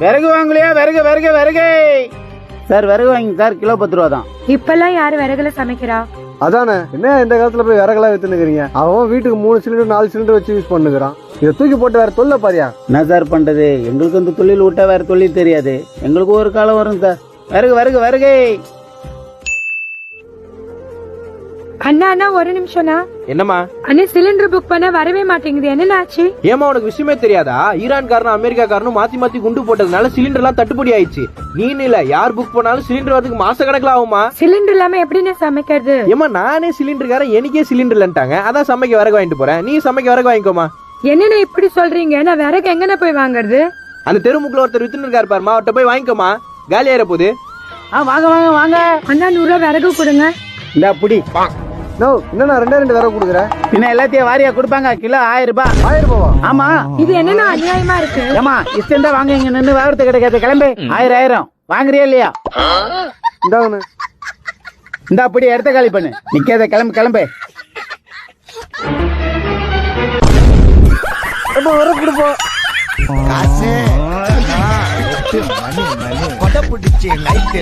விறகு வாங்கலையா? விறகு விறகு விறகு சார், விறகு வாங்கி சார், கிலோ 10 ரூபா தான். இப்பெல்லாம் யாரு விறகுல சமைக்கிறா? அதானே, என்ன இந்த காலத்துல போய் விறகுலாம் வித்துனுக்குறீங்க? அவன் வீட்டுக்கு 3 சிலிண்டர் 4 சிலிண்டர் வச்சு யூஸ் பண்ணுகிறான். இதை தூக்கி போட்டு வேற தொல்லை பாரியா. என்ன சார் பண்றது? எங்களுக்கு இந்த தொழில் விட்டா வேற தொழில் தெரியாது. எங்களுக்கு ஒரு காலம் வரும் சார். விறகு விறகு விறகு. அண்ணா அண்ணா ஒரு நிமிஷம்னா. என்னம்மா? அண்ணா சிலிண்டர் புக் பண்ண வரவே மாட்டேங்குது, என்ன ஆச்சு? ஏமா உனக்கு விஷயமே தெரியாதா? ஈரான்காரனும் அமெரிக்காக்காரனும் மாத்தி மாத்தி குண்டு போட்டதுனால சிலிண்டர் எல்லாம் தட்டுப்படி ஆயிடுச்சு. நீன்னு இல்ல, யார் புக் பண்ணாலும் சிலிண்டர் வரதுக்கு மாச கணக்குல ஆகுமா? சிலிண்டர் இல்லாம எப்படின்னு சமைக்கிறது? ஏமா நானே சிலிண்டருக்காரன், எனக்கே சிலிண்டர் இல்லன்ட்டாங்க. அதான் சமைக்க விறகு வாங்கிட்டு போறேன். நீ சமைக்க விறகு வாங்கிக்கோமா. என்னென்ன இப்படி சொல்றீங்க? நான் விறகு எங்கன போய் வாங்குறது? அந்த தெருமுக்குள்ள ஒருத்தர் வித்துன்னு இருக்காரு பாருமா, அவர்கிட்ட போய் வாங்கிக்கோமா. காலி ஆயிர போகுது. வாங்க வாங்க வாங்க. அண்ணா 100 ரூபா விறகு கொடுங்க. இந்த புடி. நோ, என்னண்ணா 2 விறகு கொடுக்குறேன். பின்ன எல்லாத்தையும் வாரியா கொடுப்பாங்க. கிலோ 1000 ரூபாய். 1000 ரூபாவா? ஆமா. இது என்னன்னா அநியாயமா இருக்கு. ஏமா இஷ்டம் தான் வாங்க, இங்க நின்று விவரத்து கிடைக்காத. கிளம்பு. 1000 வாங்குறியா இல்லையா? இந்தாங்கண்ணே. இந்த அப்படி இடத்த காலி பண்ணு. நிக்காத, கிளம்பு கிளம்பு. விறகு கொடுப்போம். காசு